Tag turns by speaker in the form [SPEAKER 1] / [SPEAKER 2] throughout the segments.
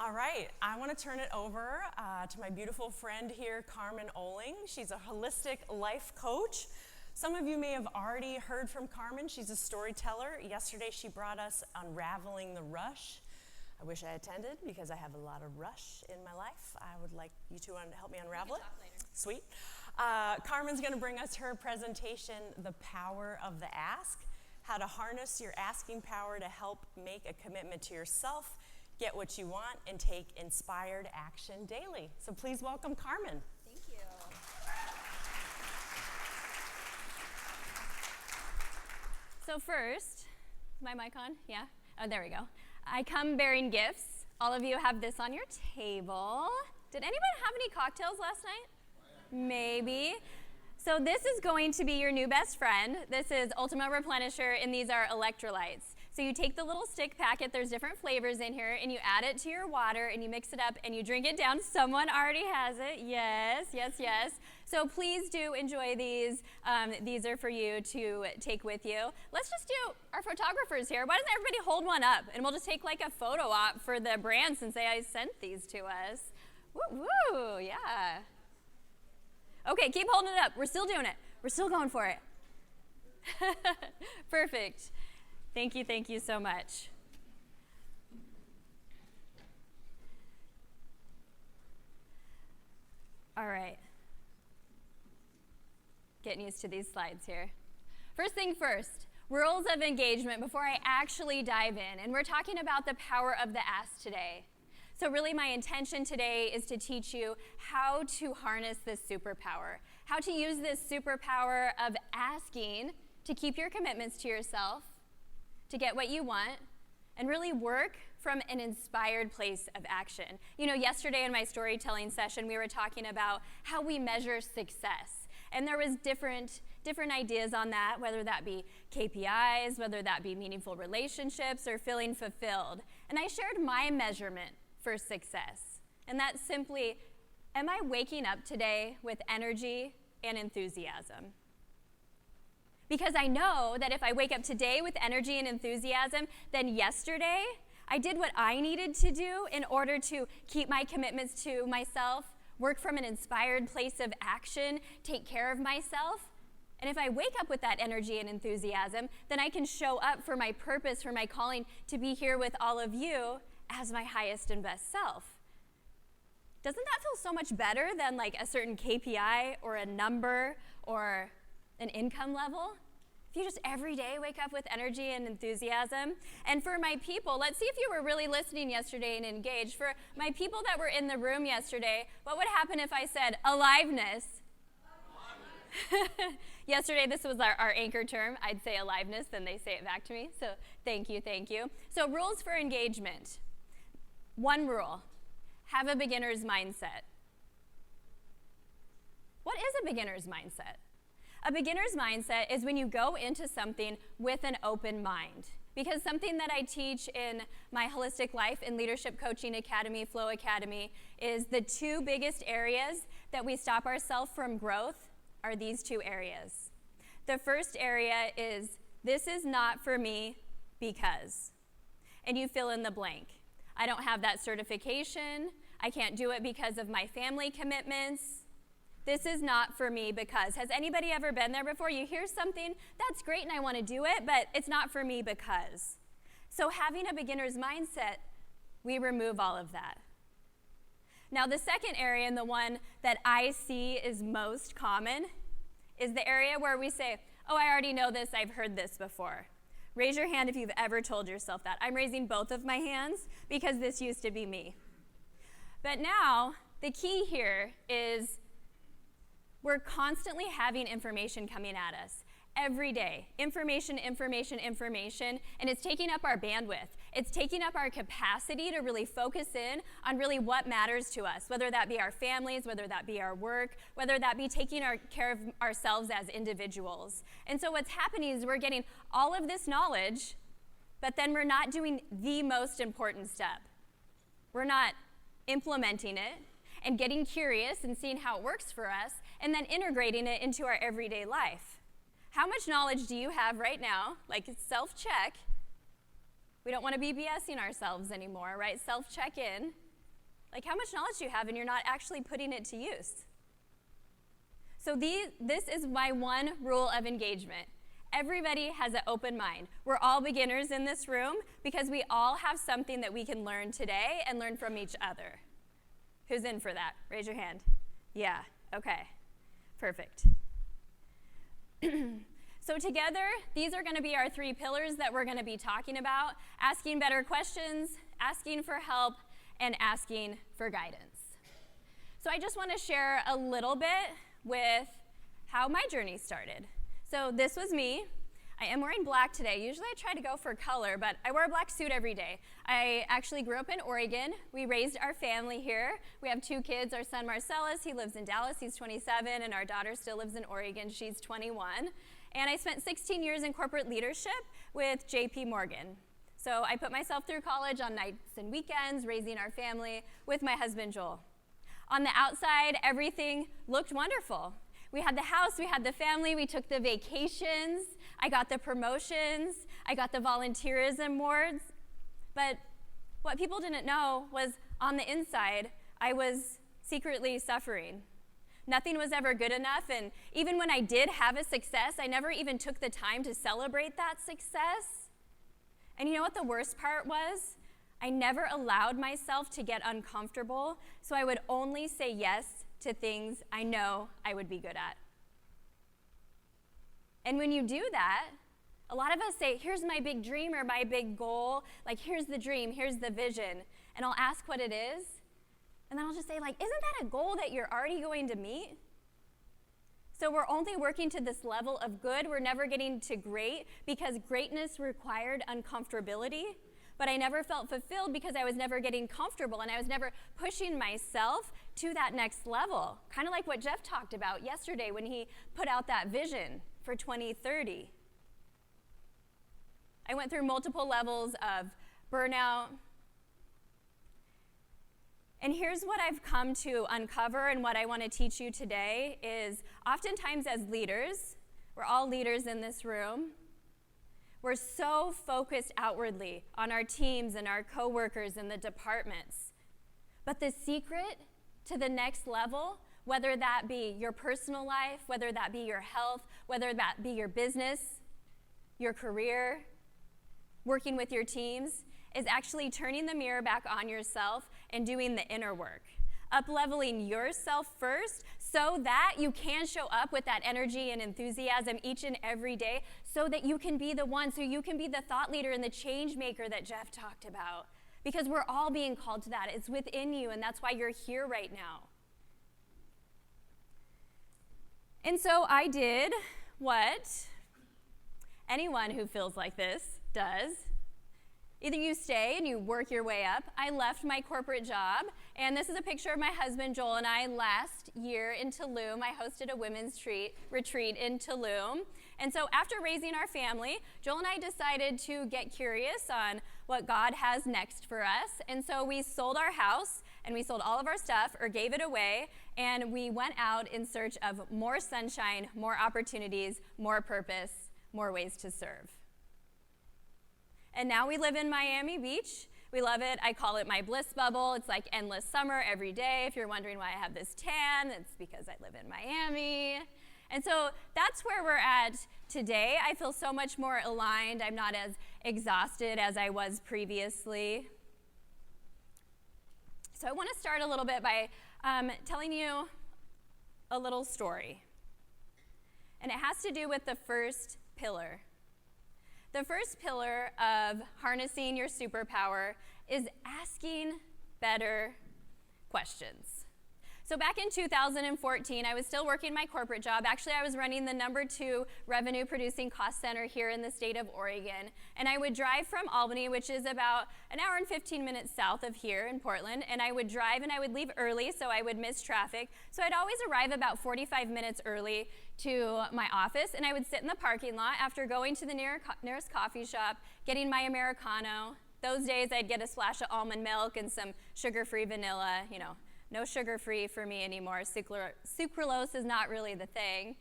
[SPEAKER 1] All right, I want to turn it over to my beautiful friend here, Carmen Oling. She's a holistic life coach. Some of you may have already heard from Carmen. She's a storyteller. Yesterday she brought us Unraveling the Rush. I wish I attended because I have a lot of rush in my life. I would like you to help me unravel it. Sweet. Carmen's going to bring us her presentation, The Power of the Ask, how to harness your asking power to help make a commitment to yourself, get what you want, and take inspired action daily. So please welcome Carmen.
[SPEAKER 2] Thank you. So first, is my mic on? Yeah? Oh, there we go. I come bearing gifts. All of you have this on your table. Did anyone have any cocktails last night? Maybe. So this is going to be your new best friend. This is Ultima Replenisher, and these are electrolytes. So you take the little stick packet, there's different flavors in here, and you add it to your water, and you mix it up, and you drink it down. Someone already has it. Yes, yes, yes. So please do enjoy these. These are for you to take with you. Let's just do our photographers here. Why doesn't everybody hold one up? And we'll just take like a photo op for the brands and say I sent these to us. Woo, woo, yeah. Okay, keep holding it up. We're still doing it. We're still going for it. Perfect. Thank you so much. All right. Getting used to these slides here. First thing first, rules of engagement before I actually dive in. And we're talking about the power of the ask today. So really my intention today is to teach you how to harness this superpower, how to use this superpower of asking to keep your commitments to yourself, to get what you want, and really work from an inspired place of action. You know, yesterday in my storytelling session, we were talking about how we measure success. And there was different ideas on that, whether that be KPIs, whether that be meaningful relationships, or feeling fulfilled. And I shared my measurement for success. And that's simply, am I waking up today with energy and enthusiasm? Because I know that if I wake up today with energy and enthusiasm, then yesterday I did what I needed to do in order to keep my commitments to myself, work from an inspired place of action, take care of myself. And if I wake up with that energy and enthusiasm, then I can show up for my purpose, for my calling to be here with all of you as my highest and best self. Doesn't that feel so much better than like a certain KPI or a number or an income level? If you just every day wake up with energy and enthusiasm. And for my people, let's see if you were really listening yesterday and engaged. For my people that were in the room yesterday, what would happen if I said aliveness? Yesterday, this was our anchor term. I'd say aliveness, then they say it back to me. So thank you. So rules for engagement. One rule, have a beginner's mindset. What is a beginner's mindset? A beginner's mindset is when you go into something with an open mind. Because something that I teach in my Holistic Life and Leadership Coaching Academy, Flow Academy, is the two biggest areas that we stop ourselves from growth are these two areas. The first area is, this is not for me because. And you fill in the blank. I don't have that certification. I can't do it because of my family commitments. This is not for me because. Has anybody ever been there before? You hear something, that's great and I want to do it, but it's not for me because. So having a beginner's mindset, we remove all of that. Now the second area, and the one that I see is most common, is the area where we say, oh, I already know this, I've heard this before. Raise your hand if you've ever told yourself that. I'm raising both of my hands because this used to be me. But now, the key here is we're constantly having information coming at us. Every day, information, and it's taking up our bandwidth. It's taking up our capacity to really focus in on really what matters to us, whether that be our families, whether that be our work, whether that be taking care of ourselves as individuals. And so what's happening is we're getting all of this knowledge, but then we're not doing the most important step. We're not implementing it and getting curious and seeing how it works for us, and then integrating it into our everyday life. How much knowledge do you have right now? Like, self-check. We don't want to be BSing ourselves anymore, right? Self-check in. Like, how much knowledge do you have and you're not actually putting it to use? So this is my one rule of engagement. Everybody has an open mind. We're all beginners in this room because we all have something that we can learn today and learn from each other. Who's in for that? Raise your hand. Yeah, okay, perfect. So together, these are gonna be our 3 pillars that we're gonna be talking about: asking better questions, asking for help, and asking for guidance. So I just wanna share a little bit with how my journey started. So this was me. I am wearing black today. Usually I try to go for color, but I wear a black suit every day. I actually grew up in Oregon. We raised our family here. We have 2 kids. Our son Marcellus, he lives in Dallas, he's 27, and our daughter still lives in Oregon, she's 21. And I spent 16 years in corporate leadership with JP Morgan. So I put myself through college on nights and weekends, raising our family with my husband Joel. On the outside, everything looked wonderful. We had the house, we had the family, we took the vacations, I got the promotions, I got the volunteerism awards. But what people didn't know was on the inside, I was secretly suffering. Nothing was ever good enough, and even when I did have a success, I never even took the time to celebrate that success. And you know what the worst part was? I never allowed myself to get uncomfortable, so I would only say yes to things I know I would be good at. And when you do that, a lot of us say, here's my big dream or my big goal, like here's the dream, here's the vision, and I'll ask what it is, and then I'll just say, like, isn't that a goal that you're already going to meet? So we're only working to this level of good, we're never getting to great, because greatness required uncomfortability. But I never felt fulfilled because I was never getting comfortable and I was never pushing myself to that next level. Kind of like what Jeff talked about yesterday when he put out that vision for 2030. I went through multiple levels of burnout. And here's what I've come to uncover and what I want to teach you today is oftentimes as leaders, we're all leaders in this room, we're so focused outwardly on our teams and our coworkers and the departments. But the secret to the next level, whether that be your personal life, whether that be your health, whether that be your business, your career, working with your teams, is actually turning the mirror back on yourself and doing the inner work. Up-leveling yourself first so that you can show up with that energy and enthusiasm each and every day so that you can be the one, so you can be the thought leader and the change maker that Jeff talked about. Because we're all being called to that. It's within you, and that's why you're here right now. And so I did what anyone who feels like this does. Either you stay and you work your way up. I left my corporate job, and this is a picture of my husband, Joel, and I last year in Tulum. I hosted a women's retreat in Tulum. And so after raising our family, Joel and I decided to get curious on what God has next for us. And so we sold our house, and we sold all of our stuff or gave it away, and we went out in search of more sunshine, more opportunities, more purpose, more ways to serve. And now we live in Miami Beach. We love it. I call it my bliss bubble. It's like endless summer every day. If you're wondering why I have this tan, it's because I live in Miami. And so that's where we're at today. I feel so much more aligned. I'm not as exhausted as I was previously. So I want to start a little bit by telling you a little story. And it has to do with the first pillar. The first pillar of harnessing your superpower is asking better questions. So back in 2014, I was still working my corporate job. Actually, I was running the #2 revenue producing cost center here in the state of Oregon. And I would drive from Albany, which is about an hour and 15 minutes south of here in Portland. And I would drive and I would leave early so I would miss traffic. So I'd always arrive about 45 minutes early to my office. And I would sit in the parking lot after going to the nearest coffee shop, getting my Americano. Those days I'd get a splash of almond milk and some sugar-free vanilla, no sugar-free for me anymore. Sucralose is not really the thing.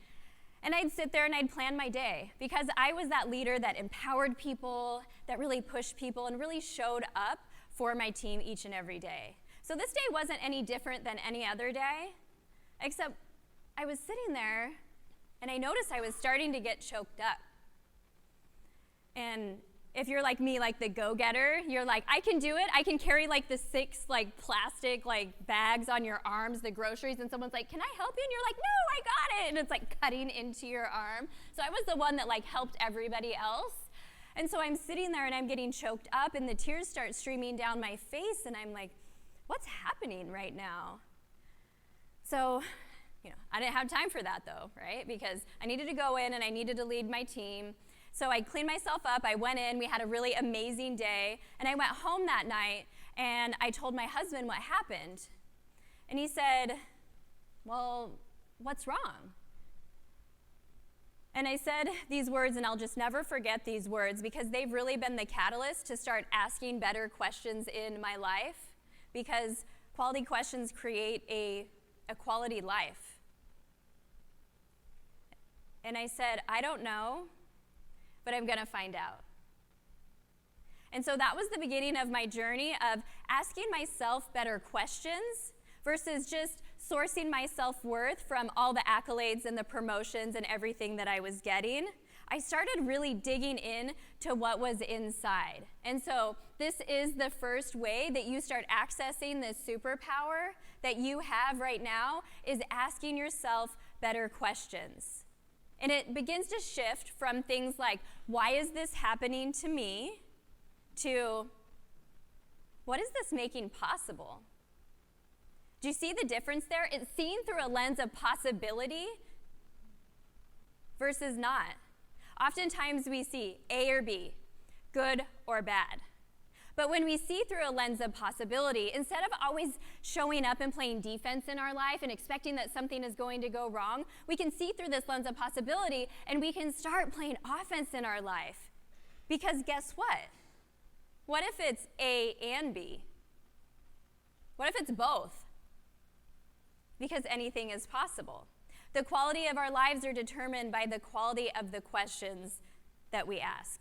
[SPEAKER 2] And I'd sit there and I'd plan my day because I was that leader that empowered people, that really pushed people and really showed up for my team each and every day. So this day wasn't any different than any other day, except I was sitting there and I noticed I was starting to get choked up. And if you're like me, like the go-getter, you're like, I can do it. I can carry like the 6 like plastic like bags on your arms, the groceries, and someone's like, can I help you? And you're like, no, I got it. And it's like cutting into your arm. So I was the one that like helped everybody else. And so I'm sitting there and I'm getting choked up and the tears start streaming down my face and I'm like, what's happening right now? So, I didn't have time for that though, right? Because I needed to go in and I needed to lead my team. So I cleaned myself up, I went in, we had a really amazing day, and I went home that night and I told my husband what happened. And he said, well, what's wrong? And I said these words, and I'll just never forget these words because they've really been the catalyst to start asking better questions in my life, because quality questions create a quality life. And I said, I don't know, but I'm going to find out. And so that was the beginning of my journey of asking myself better questions versus just sourcing my self-worth from all the accolades and the promotions and everything that I was getting. I started really digging in to what was inside. And so this is the first way that you start accessing this superpower that you have right now, is asking yourself better questions. And it begins to shift from things like, why is this happening to me, to what is this making possible? Do you see the difference there? It's seen through a lens of possibility versus not. Oftentimes we see A or B, good or bad. But when we see through a lens of possibility, instead of always showing up and playing defense in our life and expecting that something is going to go wrong, we can see through this lens of possibility and we can start playing offense in our life. Because guess what? What if it's A and B? What if it's both? Because anything is possible. The quality of our lives are determined by the quality of the questions that we ask.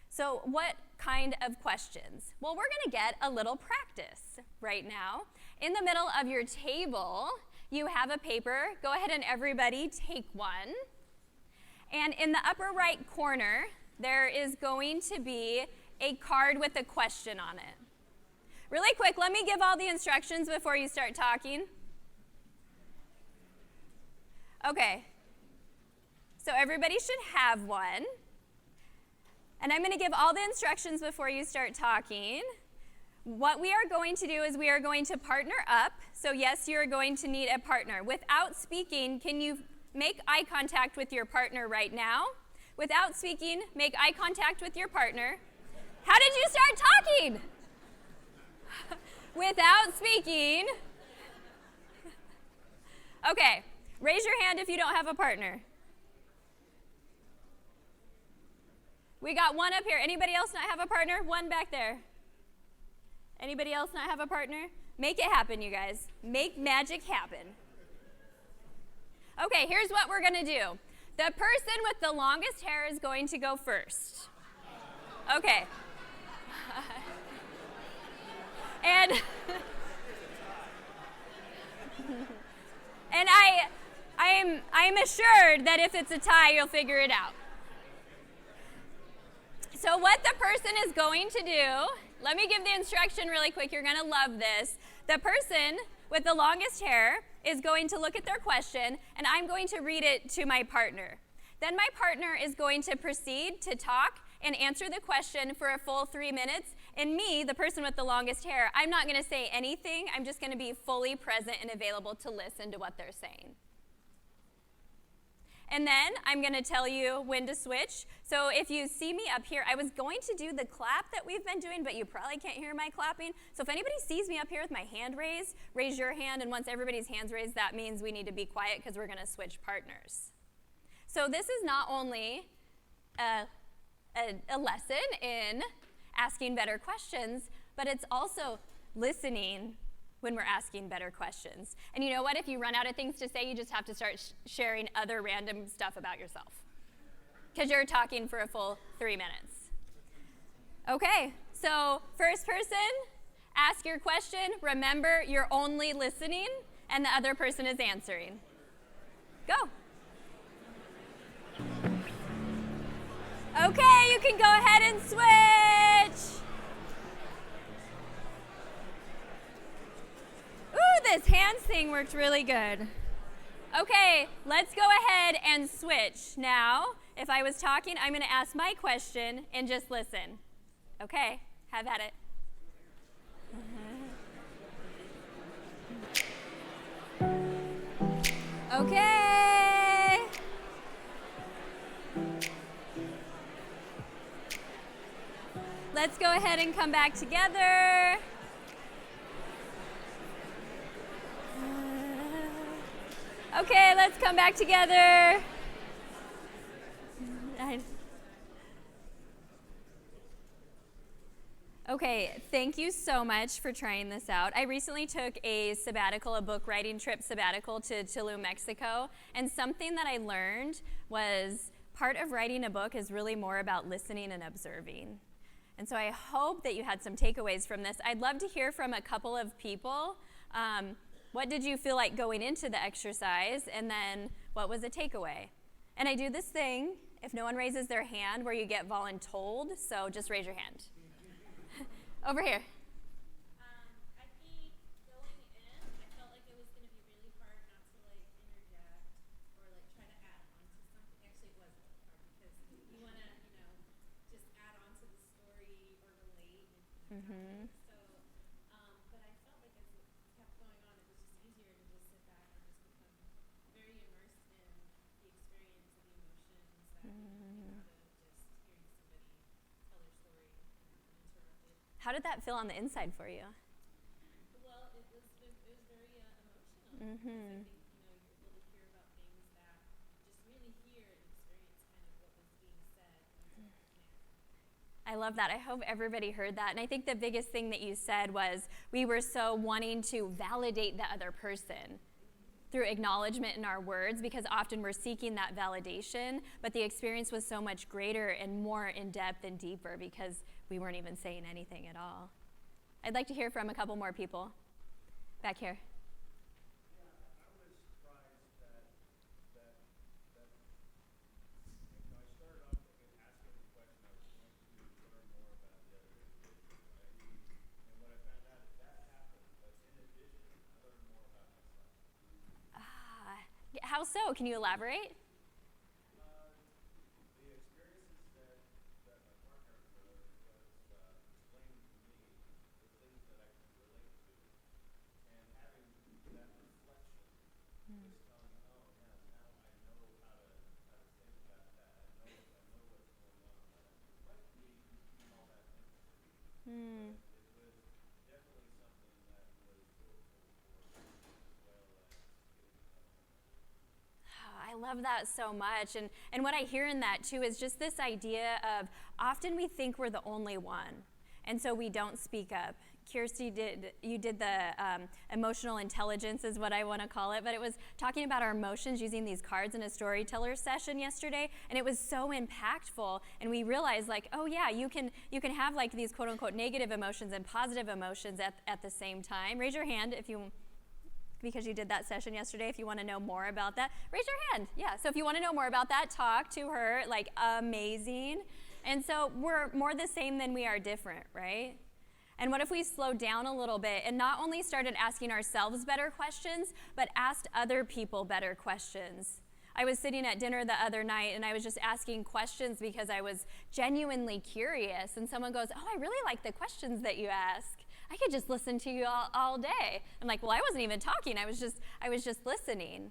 [SPEAKER 2] So what kind of questions? Well, we're going to get a little practice right now. In the middle of your table, you have a paper. Go ahead and everybody take one. And in the upper right corner, there is going to be a card with a question on it. Really quick, let me give all the instructions before you start talking. Okay, so everybody should have one. And I'm going to give all the instructions before you start talking. What we are going to do is we are going to partner up. So yes, you're going to need a partner. Without speaking, can you make eye contact with your partner right now? Without speaking, make eye contact with your partner. How did you start talking? Without speaking. Okay, raise your hand if you don't have a partner. We got one up here. Anybody else not have a partner? One back there. Anybody else not have a partner? Make it happen, you guys. Make magic happen. Okay, here's what we're going to do. The person with the longest hair is going to go first. Okay. And I'm assured that if it's a tie, you'll figure it out. So what the person is going to do, let me give the instruction really quick. You're going to love this. The person with the longest hair is going to look at their question, and I'm going to read it to my partner. Then my partner is going to proceed to talk and answer the question for a full 3 minutes. And me, the person with the longest hair, I'm not going to say anything. I'm just going to be fully present and available to listen to what they're saying. And then I'm going to tell you when to switch. So if you see me up here, I was going to do the clap that we've been doing, but you probably can't hear my clapping. So if anybody sees me up here with my hand raised, raise your hand. And once everybody's hand's raised, that means we need to be quiet because we're going to switch partners. So this is not only a lesson in asking better questions, but it's also listening when we're asking better questions. And you know what? If you run out of things to say, you just have to start sharing other random stuff about yourself, because you're talking for a full 3 minutes. Okay, so first person, Ask your question. Remember, you're only listening, and the other person is answering. Go. Okay, you can go ahead and switch. Ooh, this hands thing worked really good. Okay, let's go ahead and switch. Now, if I was talking, I'm going to ask my question and just listen. Okay, have at it. Okay. Let's go ahead and come back together. Okay, let's come back together. Okay, thank you so much for trying this out. I recently took a sabbatical, a book writing trip sabbatical to Tulum, Mexico, and something that I learned was part of writing a book is really more about listening and observing. And so I hope that you had some takeaways from this. I'd love to hear from a couple of people. What did you feel like going into the exercise, and then what was a takeaway? And I do this thing, if no one raises their hand, where you get voluntold, so just raise your hand. Over here.
[SPEAKER 3] I think going in, I felt like it was going to be really hard not to like interject or like try to add on to something. Actually, it wasn't hard because you want to, just add on to the story or relate. And, So, but I felt like as it kept going on, it was just easier to just sit back and just become very immersed in the experience and the emotions that came out of just hearing somebody tell their story uninterrupted.
[SPEAKER 2] How did that feel on the inside for you?
[SPEAKER 3] Well, it was very emotional. Because I think, you're able to hear about things that just really hear and experience kind of what was being said.
[SPEAKER 2] I love that. I hope everybody heard that. And I think the biggest thing that you said was we were so wanting to validate the other person through acknowledgement in our words, because often we're seeking that validation, but the experience was so much greater and more in depth and deeper because we weren't even saying anything at all. I'd like to hear from a couple more people. Back here.
[SPEAKER 4] Yeah, I was surprised that I started off asking the question I was going to learn more about the other individual, right? And what I found out is that happened, but in addition, I learned more about myself.
[SPEAKER 2] How so? Can you elaborate?
[SPEAKER 4] The experiences that my partner was explaining to me, the things that I could relate to, and having that reflection was telling me, oh yeah, now I know how to think about that. I know what's going on. It might be all that empathy. It was definitely something that was fruitful for me, as well as getting to know
[SPEAKER 2] I love that so much. And what I hear in that too is just this idea of often we think we're the only one, and so we don't speak up. Kirsty, you did the emotional intelligence is what I want to call it, but it was talking about our emotions using these cards in a storyteller session yesterday, and it was so impactful, and we realized like, oh yeah, you can have like these quote unquote negative emotions and positive emotions at the same time. Raise your hand if you, because you did that session yesterday, if you want to know more about that. Raise your hand. Yeah, so if you want to know more about that, talk to her. Like, amazing. And so we're more the same than we are different, right? And what if we slowed down a little bit and not only started asking ourselves better questions, but asked other people better questions? I was sitting at dinner the other night and I was just asking questions because I was genuinely curious, and someone goes, oh, I really like the questions that you ask. I could just listen to you all day. I'm like, well, I wasn't even talking. I was just listening.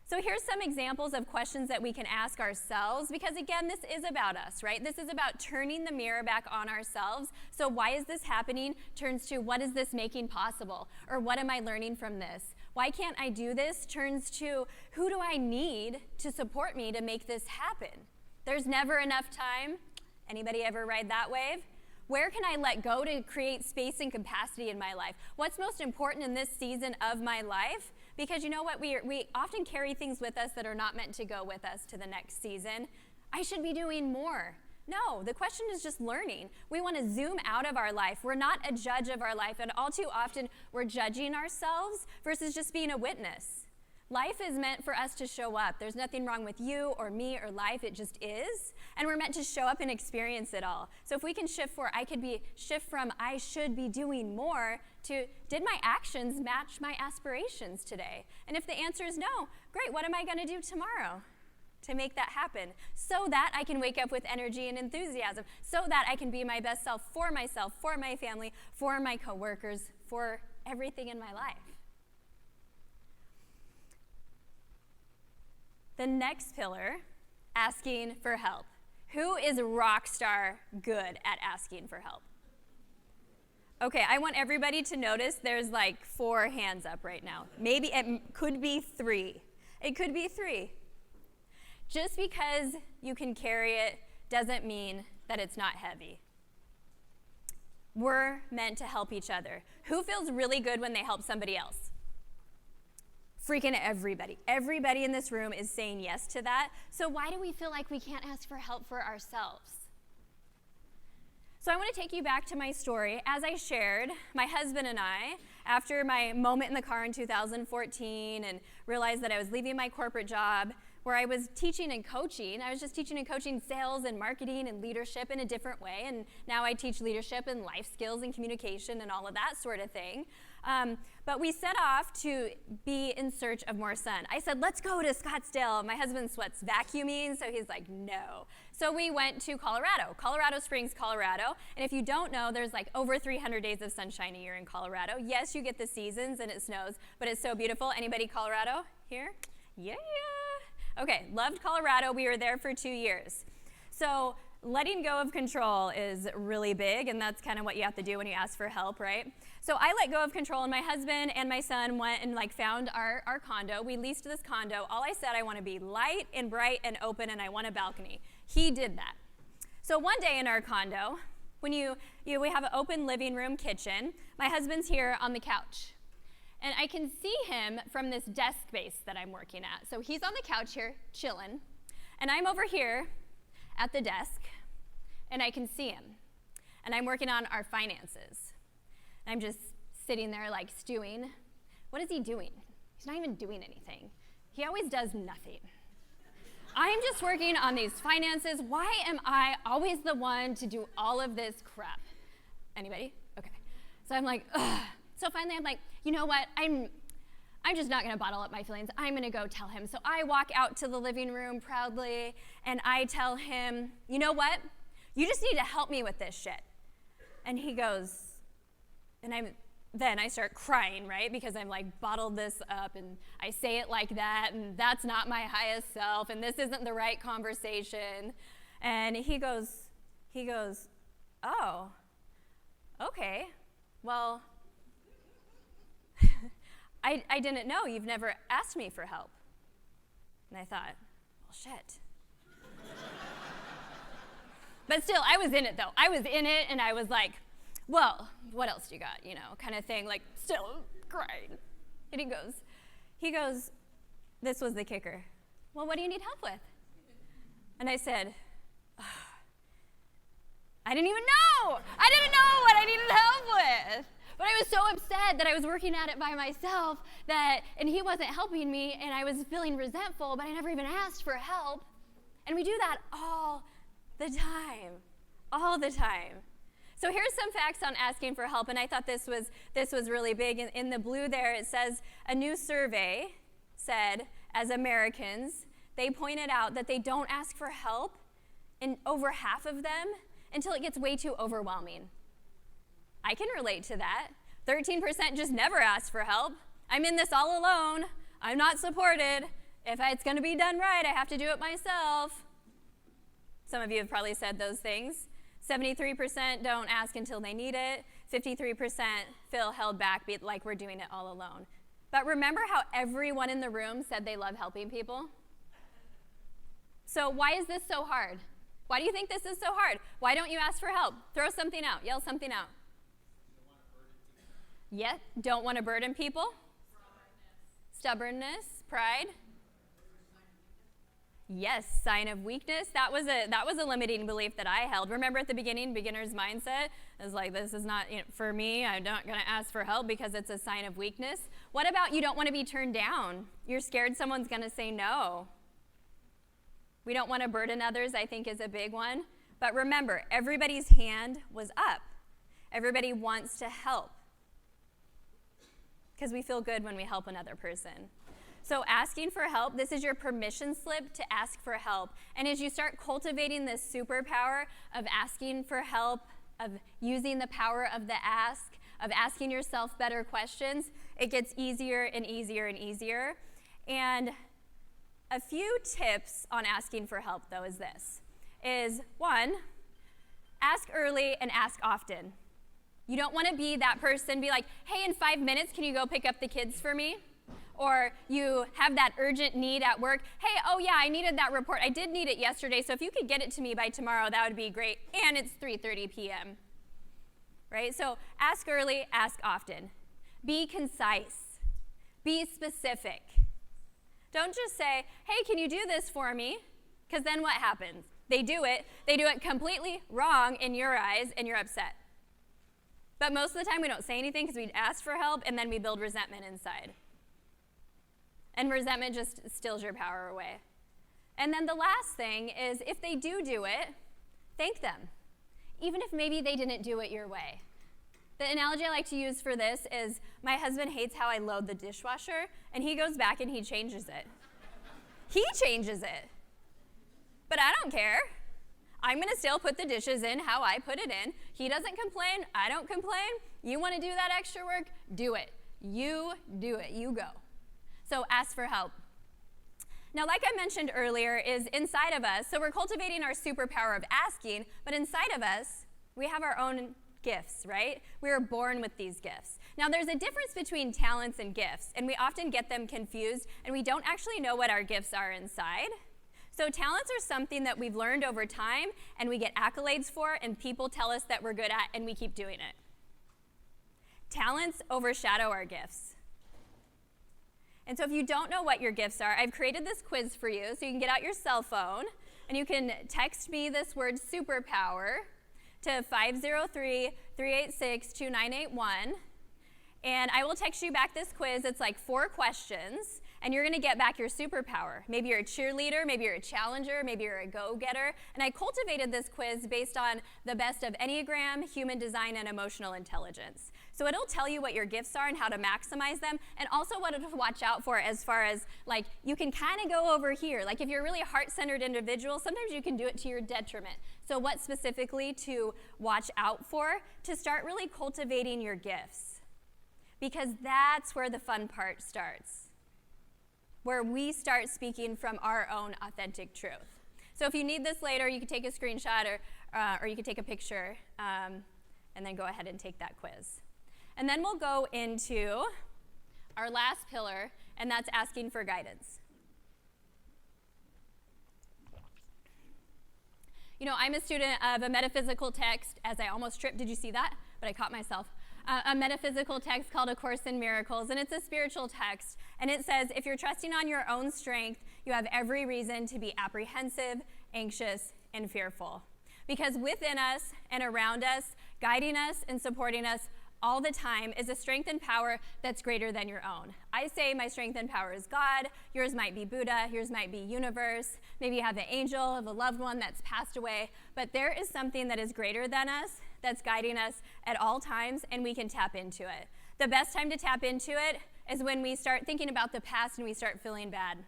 [SPEAKER 2] So here's some examples of questions that we can ask ourselves, because again, this is about us, right? This is about turning the mirror back on ourselves. So why is this happening turns to what is this making possible? Or what am I learning from this? Why can't I do this turns to who do I need to support me to make this happen? There's never enough time. Anybody ever ride that wave? Where can I let go to create space and capacity in my life? What's most important in this season of my life? Because you know what, we often carry things with us that are not meant to go with us to the next season. I should be doing more. No, the question is just learning. We want to zoom out of our life. We're not a judge of our life, and all too often we're judging ourselves versus just being a witness. Life is meant for us to show up. There's nothing wrong with you or me or life. It just is. And we're meant to show up and experience it all. So if we can shift from I should be doing more to did my actions match my aspirations today? And if the answer is no, great, what am I going to do tomorrow to make that happen? So that I can wake up with energy and enthusiasm. So that I can be my best self, for my family, for my coworkers, for everything in my life. The next pillar, asking for help. Who is rock star good at asking for help? Okay, I want everybody to notice there's like 4 hands up right now. Maybe it could be 3. It could be 3. Just because you can carry it doesn't mean that it's not heavy. We're meant to help each other. Who feels really good when they help somebody else? Freaking everybody. Everybody in this room is saying yes to that. So why do we feel like we can't ask for help for ourselves? So I want to take you back to my story. As I shared, my husband and I, after my moment in the car in 2014 and realized that I was leaving my corporate job where I was teaching and coaching, I was just teaching and coaching sales and marketing and leadership in a different way. And now I teach leadership and life skills and communication and all of that sort of thing. But we set off to be in search of more sun. I said, let's go to Scottsdale. My husband sweats vacuuming, so he's like, no. So we went to Colorado Springs, Colorado. And if you don't know, there's like over 300 days of sunshine a year in Colorado. Yes, you get the seasons and it snows, but it's so beautiful. Anybody Colorado here? Yeah. Okay, loved Colorado. We were there for 2 years. So letting go of control is really big, and that's kind of what you have to do when you ask for help, right? So I let go of control, and my husband and my son went and found our condo. We leased this condo. All I said, I want to be light and bright and open, and I want a balcony. He did that. So one day in our condo, when we have an open living room, kitchen, my husband's here on the couch. And I can see him from this desk base that I'm working at. So he's on the couch here, chilling, and I'm over here at the desk, and I can see him. And I'm working on our finances. And I'm just sitting there like stewing. What is he doing? He's not even doing anything. He always does nothing. I'm just working on these finances. Why am I always the one to do all of this crap? Anybody? Okay. So I'm like, ugh. So finally I'm like, you know what? I'm just not gonna bottle up my feelings. I'm gonna go tell him. So I walk out to the living room proudly and I tell him, you know what? You just need to help me with this shit. And he goes, and then I start crying, right? Because I'm like bottled this up and I say it like that and that's not my highest self and this isn't the right conversation. And he goes, oh, okay, well, I didn't know. You've never asked me for help. And I thought, well, shit. But still, I was in it, though. I was in it, and I was like, well, what else do you got, kind of thing, like still crying. And he goes, this was the kicker. Well, what do you need help with? And I said, I didn't even know. I didn't know what I needed help with. But I was so upset that I was working at it by myself and he wasn't helping me, and I was feeling resentful, but I never even asked for help. And we do that all the time. So here's some facts on asking for help, and I thought this was really big. In the blue there, it says a new survey said, as Americans, they pointed out that they don't ask for help in over half of them until it gets way too overwhelming. I can relate to that. 13% just never ask for help. I'm in this all alone. I'm not supported. If it's going to be done right, I have to do it myself. Some of you have probably said those things. 73% don't ask until they need it. 53% feel held back, like we're doing it all alone. But remember how everyone in the room said they love helping people? So why is this so hard? Why do you think this is so hard? Why don't you ask for help? Throw something out. Yell something out. Yeah, don't want to burden people. Stubbornness, pride. Yes, sign of weakness. That was a limiting belief that I held. Remember at the beginning, beginner's mindset is like, this is not for me. I'm not going to ask for help because it's a sign of weakness. What about you don't want to be turned down? You're scared someone's going to say no. We don't want to burden others, I think, is a big one. But remember, everybody's hand was up. Everybody wants to help because we feel good when we help another person. So asking for help, this is your permission slip to ask for help. And as you start cultivating this superpower of asking for help, of using the power of the ask, of asking yourself better questions, it gets easier and easier and easier. And a few tips on asking for help, though, is this. Is one, ask early and ask often. You don't want to be that person, be like, hey, in 5 minutes, can you go pick up the kids for me? Or you have that urgent need at work. Hey, oh yeah, I needed that report. I did need it yesterday, so if you could get it to me by tomorrow, that would be great. And it's 3:30 p.m. Right? So ask early, ask often. Be concise. Be specific. Don't just say, hey, can you do this for me? Because then what happens? They do it completely wrong in your eyes, and you're upset. But most of the time we don't say anything because we ask for help, and then we build resentment inside. And resentment just steals your power away. And then the last thing is if they do it, thank them. Even if maybe they didn't do it your way. The analogy I like to use for this is my husband hates how I load the dishwasher, and he goes back and he changes it. He changes it. But I don't care. I'm going to still put the dishes in how I put it in. He doesn't complain. I don't complain. You want to do that extra work? Do it. You do it. You go. So ask for help. Now, like I mentioned earlier, is inside of us, so we're cultivating our superpower of asking, but inside of us, we have our own gifts, right? We are born with these gifts. Now, there's a difference between talents and gifts, and we often get them confused, and we don't actually know what our gifts are inside. So talents are something that we've learned over time, and we get accolades for, and people tell us that we're good at, and we keep doing it. Talents overshadow our gifts. And so if you don't know what your gifts are, I've created this quiz for you, so you can get out your cell phone, and you can text me this word superpower to 503-386-2981, and I will text you back this quiz. It's like 4 questions, and you're going to get back your superpower. Maybe you're a cheerleader, maybe you're a challenger, maybe you're a go-getter, and I cultivated this quiz based on the best of Enneagram, human design, and emotional intelligence. So it'll tell you what your gifts are and how to maximize them, and also what to watch out for as far as, like, you can kind of go over here. Like, if you're a really heart-centered individual, sometimes you can do it to your detriment. So what specifically to watch out for to start really cultivating your gifts? Because that's where the fun part starts, where we start speaking from our own authentic truth. So if you need this later, you can take a screenshot or you can take a picture and then go ahead and take that quiz. And then we'll go into our last pillar, and that's asking for guidance. You know, I'm a student of a metaphysical text, as I almost tripped. Did you see that? But I caught myself. A metaphysical text called A Course in Miracles, and it's a spiritual text. And it says, if you're trusting on your own strength, you have every reason to be apprehensive, anxious, and fearful. Because within us and around us, guiding us and supporting us all the time is a strength and power that's greater than your own. I say my strength and power is God. Yours might be Buddha. Yours might be universe. Maybe you have the angel of a loved one that's passed away. But there is something that is greater than us that's guiding us at all times, and we can tap into it. The best time to tap into it is when we start thinking about the past and we start feeling bad.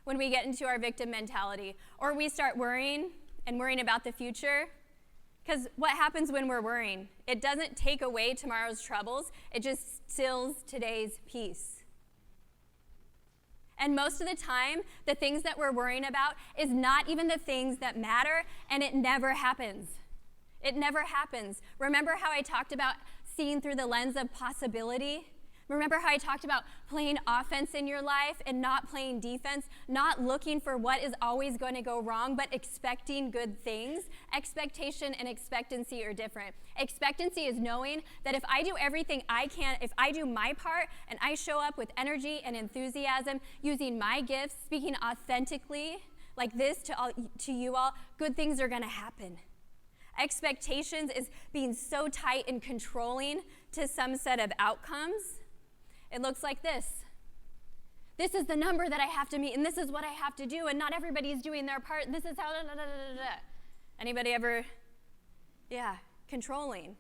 [SPEAKER 2] When we get into our victim mentality, or we start worrying about the future. Because what happens when we're worrying? It doesn't take away tomorrow's troubles. It just stills today's peace. And most of the time, the things that we're worrying about is not even the things that matter, and it never happens. It never happens. Remember how I talked about seeing through the lens of possibility? Remember how I talked about playing offense in your life and not playing defense, not looking for what is always going to go wrong, but expecting good things? Expectation and expectancy are different. Expectancy is knowing that if I do everything I can, if I do my part and I show up with energy and enthusiasm, using my gifts, speaking authentically, like this to you all, good things are going to happen. Expectations is being so tight and controlling to some set of outcomes. It looks like this. This is the number that I have to meet, and this is what I have to do, and not everybody's doing their part. This is how, da, da, da, da, da. Anybody ever, controlling.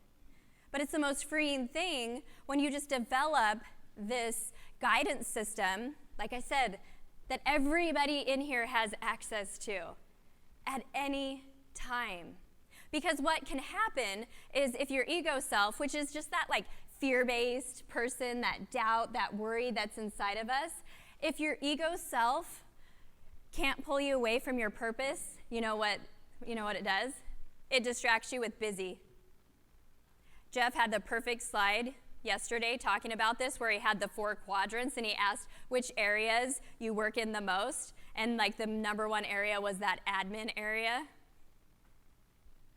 [SPEAKER 2] But it's the most freeing thing when you just develop this guidance system, like I said, that everybody in here has access to at any time. Because what can happen is if your ego self, which is just that like fear-based person, that doubt, that worry that's inside of us, if your ego self can't pull you away from your purpose, you know what it does? It distracts you with busy. Jeff had the perfect slide yesterday talking about this, where he had the 4 quadrants and he asked which areas you work in the most, and like the number 1 area was that admin area.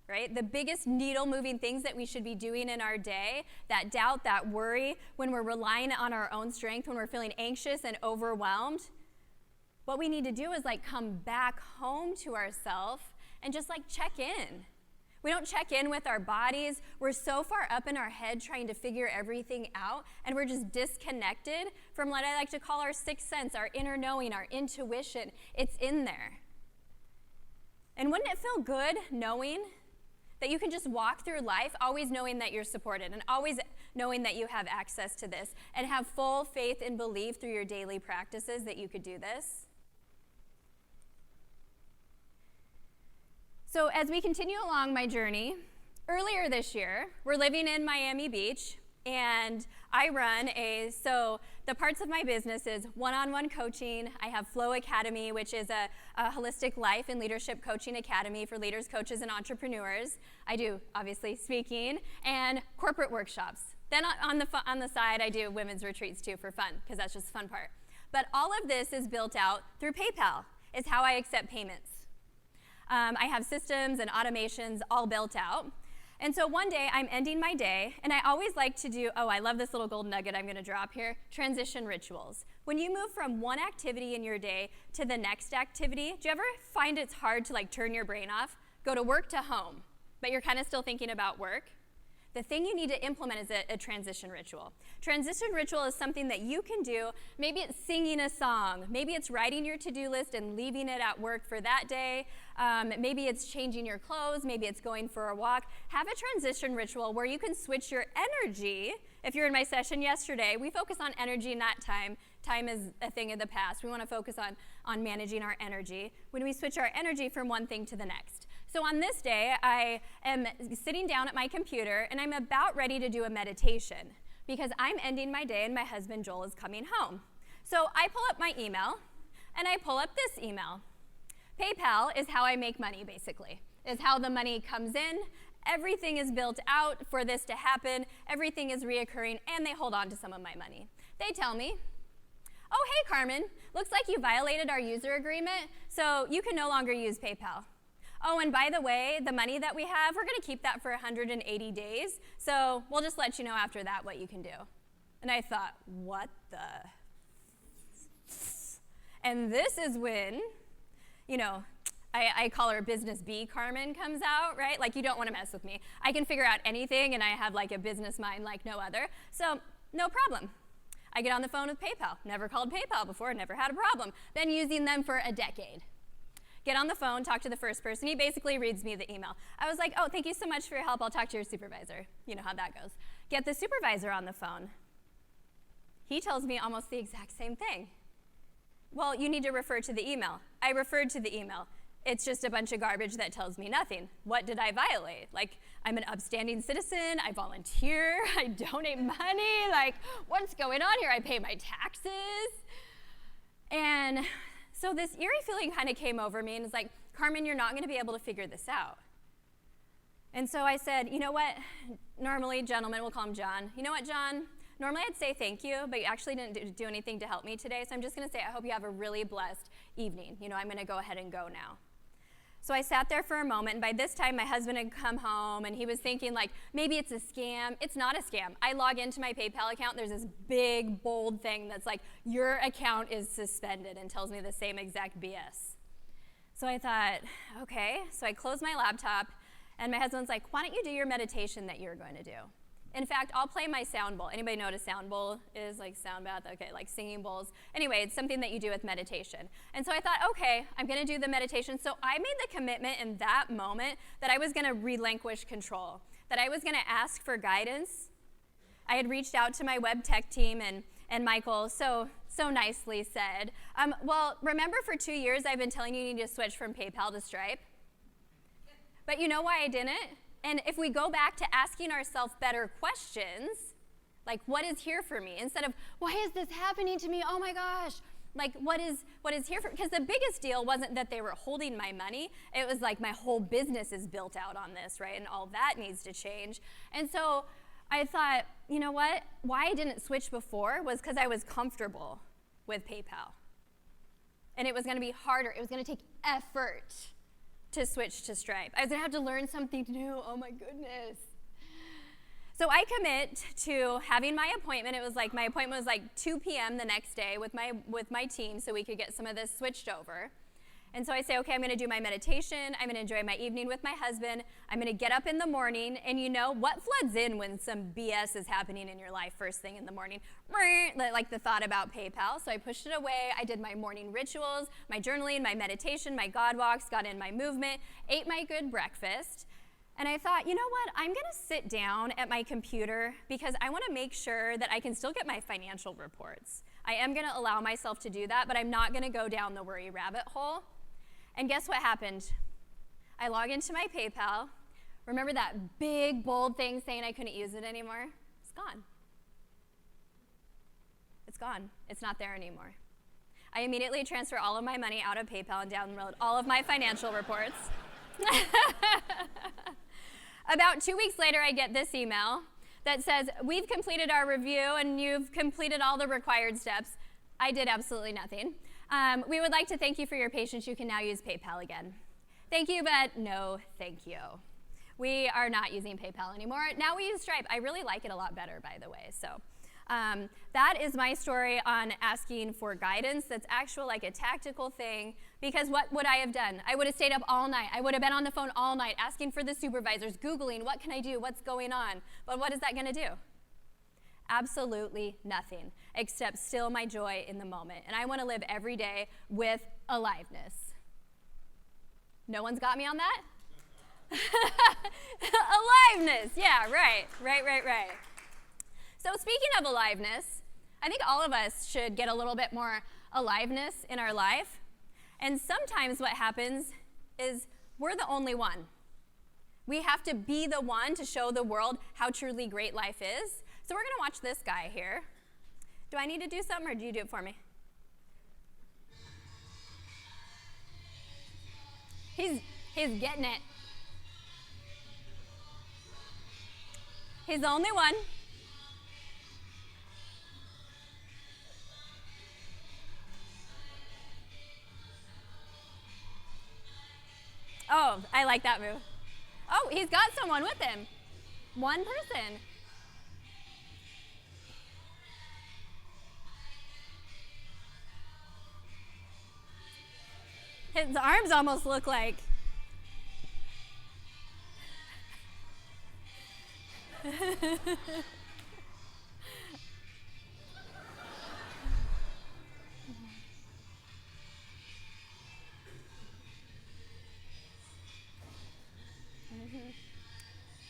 [SPEAKER 2] Right? The biggest needle moving things that we should be doing in our day, that doubt, that worry, when we're relying on our own strength, when we're feeling anxious and overwhelmed, what we need to do is like come back home to ourselves and just like check in. We don't check in with our bodies. We're so far up in our head trying to figure everything out, and we're just disconnected from what I like to call our sixth sense, our inner knowing, our intuition. It's in there. And wouldn't it feel good knowing that you can just walk through life always knowing that you're supported and always knowing that you have access to this and have full faith and belief through your daily practices that you could do this? So as we continue along my journey, earlier this year, we're living in Miami Beach, and I run so the parts of my business is one-on-one coaching. I have Flow Academy, which is a holistic life and leadership coaching academy for leaders, coaches, and entrepreneurs. I do, obviously, speaking and corporate workshops. Then on the side, I do women's retreats too for fun, because that's just the fun part. But all of this is built out through PayPal, is how I accept payments. I have systems and automations all built out. And so one day I'm ending my day, and I always like to do, I love this little gold nugget I'm gonna drop here, transition rituals. When you move from one activity in your day to the next activity, do you ever find it's hard to like turn your brain off? Go to work to home, but you're kind of still thinking about work? The thing you need to implement is a transition ritual. Transition ritual is something that you can do. Maybe it's singing a song. Maybe it's writing your to-do list and leaving it at work for that day. Maybe it's changing your clothes. Maybe it's going for a walk. Have a transition ritual where you can switch your energy. If you're in my session yesterday, we focus on energy, not time. Time is a thing of the past. We want to focus on managing our energy when we switch our energy from one thing to the next. So on this day, I am sitting down at my computer, and I'm about ready to do a meditation because I'm ending my day and my husband Joel is coming home. So I pull up my email, and I pull up this email. PayPal is how I make money, basically, is how the money comes in. Everything is built out for this to happen. Everything is reoccurring, and they hold on to some of my money. They tell me, oh, hey, Carmen, looks like you violated our user agreement, so you can no longer use PayPal. Oh, and by the way, the money that we have, we're going to keep that for 180 days, so we'll just let you know after that what you can do. And I thought, what the? And this is when, I call her Business B Carmen comes out, right? Like, you don't want to mess with me. I can figure out anything, and I have like a business mind like no other, so no problem. I get on the phone with PayPal. Never called PayPal before, never had a problem. Been using them for a decade. Get on the phone, talk to the first person. He basically reads me the email. I was like, oh, thank you so much for your help. I'll talk to your supervisor. You know how that goes. Get the supervisor on the phone. He tells me almost the exact same thing. Well, you need to refer to the email. I referred to the email. It's just a bunch of garbage that tells me nothing. What did I violate? Like, I'm an upstanding citizen. I volunteer. I donate money. Like, what's going on here? I pay my taxes. And so this eerie feeling kind of came over me and was like, Carmen, you're not going to be able to figure this out. And so I said, you know what? Normally, gentlemen, we'll call him John. You know what, John? Normally I'd say thank you, but you actually didn't do anything to help me today, so I'm just going to say I hope you have a really blessed evening. I'm going to go ahead and go now. So I sat there for a moment, and by this time my husband had come home, and he was thinking, like, maybe it's a scam. It's not a scam. I log into my PayPal account. There's this big, bold thing that's like, your account is suspended, and tells me the same exact BS. So I thought, okay. So I closed my laptop, and my husband's like, why don't you do your meditation that you're going to do? In fact, I'll play my sound bowl. Anybody know what a sound bowl is? Like sound bath? Okay, like singing bowls. Anyway, it's something that you do with meditation. And so I thought, okay, I'm going to do the meditation. So I made the commitment in that moment that I was going to relinquish control, that I was going to ask for guidance. I had reached out to my web tech team, and Michael so nicely said, well, remember for 2 years I've been telling you need to switch from PayPal to Stripe? But you know why I didn't? And if we go back to asking ourselves better questions, like what is here for me, instead of why is this happening to me? Oh my gosh. Like what is here for me? Because the biggest deal wasn't that they were holding my money. It was like my whole business is built out on this, right? And all that needs to change. And so I thought, you know what? Why I didn't switch before was because I was comfortable with PayPal. And it was going to be harder. It was going to take effort to switch to Stripe. I was going to have to learn something new. Oh my goodness. So I commit to having my appointment. It was like my appointment was like 2 p.m. the next day with my team so we could get some of this switched over. And so I say, okay, I'm going to do my meditation. I'm going to enjoy my evening with my husband. I'm going to get up in the morning. And you know, what floods in when some BS is happening in your life first thing in the morning? Like the thought about PayPal. So I pushed it away. I did my morning rituals, my journaling, my meditation, my God walks, got in my movement, ate my good breakfast. And I thought, you know what? I'm going to sit down at my computer because I want to make sure that I can still get my financial reports. I am going to allow myself to do that, but I'm not going to go down the worry rabbit hole. And guess what happened? I log into my PayPal. Remember that big, bold thing saying I couldn't use it anymore? It's gone. It's gone. It's not there anymore. I immediately transfer all of my money out of PayPal and download all of my financial reports. About 2 weeks later, I get this email that says, we've completed our review and you've completed all the required steps. I did absolutely nothing. We would like to thank you for your patience. You can now use PayPal again. Thank you, but no thank you. We are not using PayPal anymore. Now we use Stripe. I really like it a lot better, by the way. So that is my story on asking for guidance. That's actual, like a tactical thing, because what would I have done? I would have stayed up all night. I would have been on the phone all night asking for the supervisors, Googling, what can I do? What's going on? But what is that going to do? Absolutely nothing, except still my joy in the moment. And I want to live every day with aliveness. No one's got me on that? Aliveness, yeah, right. So speaking of aliveness, I think all of us should get a little bit more aliveness in our life. And sometimes what happens is we're the only one. We have to be the one to show the world how truly great life is. So we're going to watch this guy here. Do I need to do something, or do you do it for me? He's getting it. He's the only one. Oh, I like that move. Oh, he's got someone with him. One person. His arms almost look like.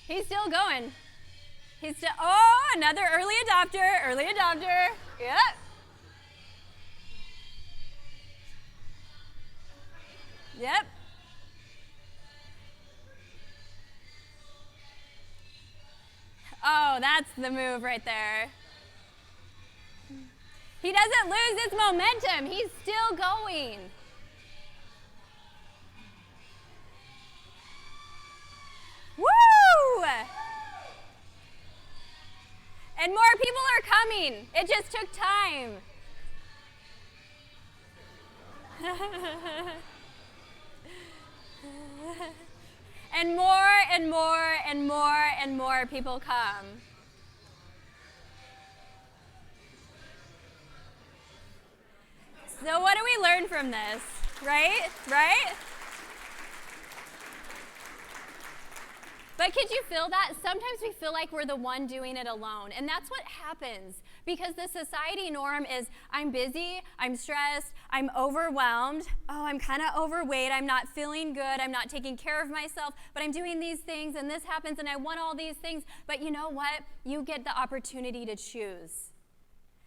[SPEAKER 2] He's still going. Oh, another early adopter. Yep. Yep. Oh, that's the move right there. He doesn't lose his momentum. He's still going. Woo! And more people are coming. It just took time. And more and more and more and more people come. So what do we learn from this? Right? But could you feel that? Sometimes we feel like we're the one doing it alone. And that's what happens because the society norm is I'm busy, I'm stressed, I'm overwhelmed. Oh, I'm kind of overweight. I'm not feeling good. I'm not taking care of myself, but I'm doing these things and this happens and I want all these things. But you know what? You get the opportunity to choose.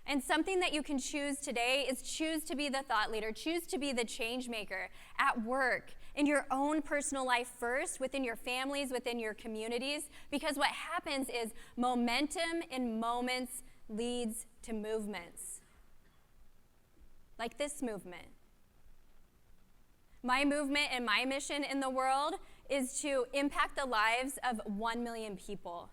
[SPEAKER 2] And something that you can choose today is choose to be the thought leader, choose to be the change maker at work, in your own personal life first, within your families, within your communities, because what happens is momentum in moments leads to movements. Like this movement. My movement and my mission in the world is to impact the lives of 1 million people.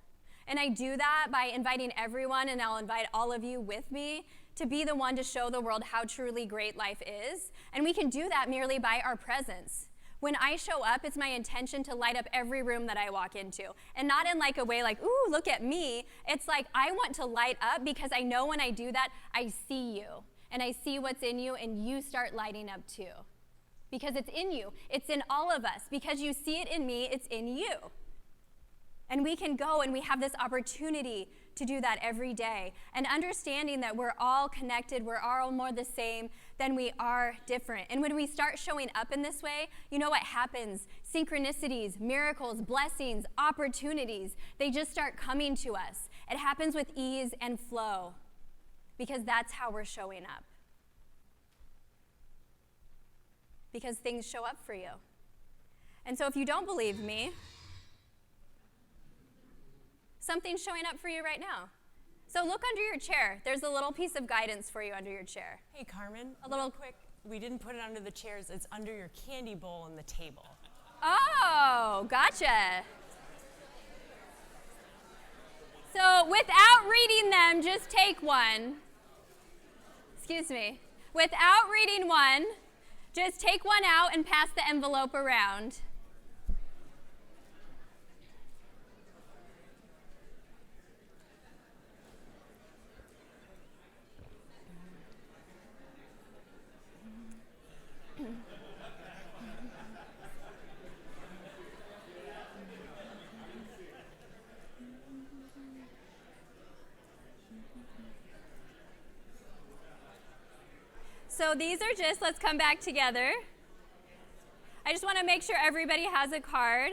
[SPEAKER 2] And I do that by inviting everyone, and I'll invite all of you with me, to be the one to show the world how truly great life is. And we can do that merely by our presence. When I show up, it's my intention to light up every room that I walk into. And not in like a way like, ooh, look at me. It's like I want to light up because I know when I do that, I see you. And I see what's in you, and you start lighting up too. Because it's in you. It's in all of us. Because you see it in me, it's in you. And we can go and we have this opportunity to do that every day. And understanding that we're all connected, we're all more the same than we are different. And when we start showing up in this way, you know what happens? Synchronicities, miracles, blessings, opportunities, they just start coming to us. It happens with ease and flow because that's how we're showing up. Because things show up for you. And so if you don't believe me, something's showing up for you right now. So look under your chair. There's a little piece of guidance for you under your chair.
[SPEAKER 1] Hey, Carmen,
[SPEAKER 2] A little
[SPEAKER 1] quick. We didn't put it under the chairs. It's under your candy bowl on the table.
[SPEAKER 2] Oh, gotcha. So without reading them, just take one. Excuse me. Without reading one, just take one out and pass the envelope around. So these are just, let's come back together. I just want to make sure everybody has a card.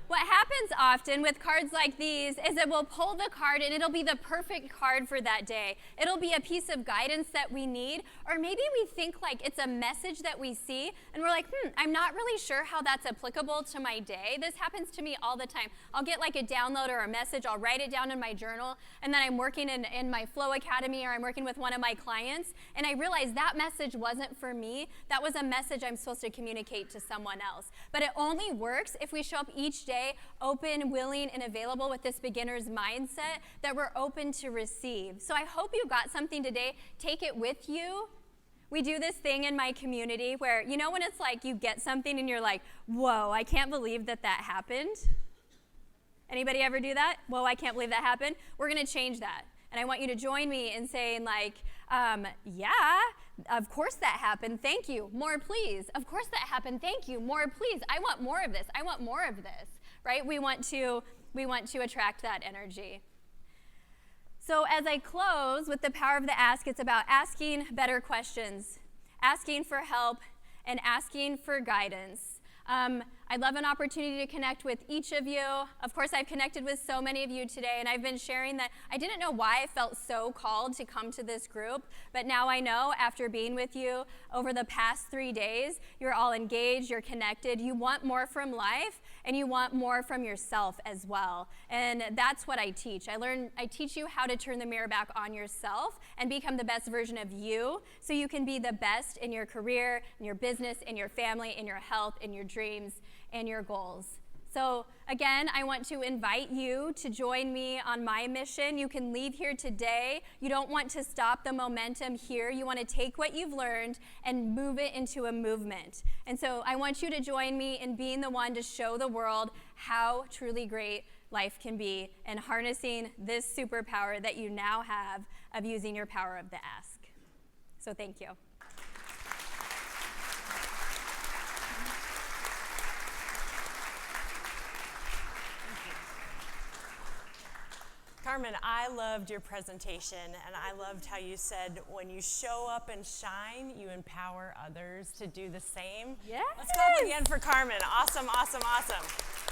[SPEAKER 2] What happens often with cards like these is that we'll pull the card and it'll be the perfect card for that day. It'll be a piece of guidance that we need, or maybe we think like it's a message that we see and we're like, I'm not really sure how that's applicable to my day. This happens to me all the time. I'll get like a download or a message, I'll write it down in my journal, and then I'm working in my Flow Academy or I'm working with one of my clients, and I realize that message wasn't for me. That was a message I'm supposed to communicate to someone else. But it only works if we show up each day open, willing, and available with this beginner's mindset that we're open to receive. So I hope you got something today. Take it with you. We do this thing in my community where, you know when it's like you get something and you're like, whoa, I can't believe that happened? Anybody ever do that? Whoa, I can't believe that happened. We're going to change that. And I want you to join me in saying like, yeah, of course that happened. Thank you. More, please. Of course that happened. Thank you. More, please. I want more of this. I want more of this. Right? We want to attract that energy. So as I close with the power of the ask, it's about asking better questions, asking for help, and asking for guidance. I'd love an opportunity to connect with each of you. Of course, I've connected with so many of you today, and I've been sharing that I didn't know why I felt so called to come to this group, but now I know after being with you over the past 3 days, you're all engaged, you're connected, you want more from life, and you want more from yourself as well. And that's what I teach. I teach you how to turn the mirror back on yourself and become the best version of you so you can be the best in your career, in your business, in your family, in your health, in your dreams, and your goals. So again, I want to invite you to join me on my mission. You can leave here today. You don't want to stop the momentum here. You want to take what you've learned and move it into a movement. And so I want you to join me in being the one to show the world how truly great life can be and harnessing this superpower that you now have of using your power of the ask. So thank you.
[SPEAKER 1] Carmen, I loved your presentation, and I loved how you said when you show up and shine, you empower others to do the same.
[SPEAKER 2] Yes.
[SPEAKER 1] Let's clap again for Carmen. Awesome, awesome, awesome.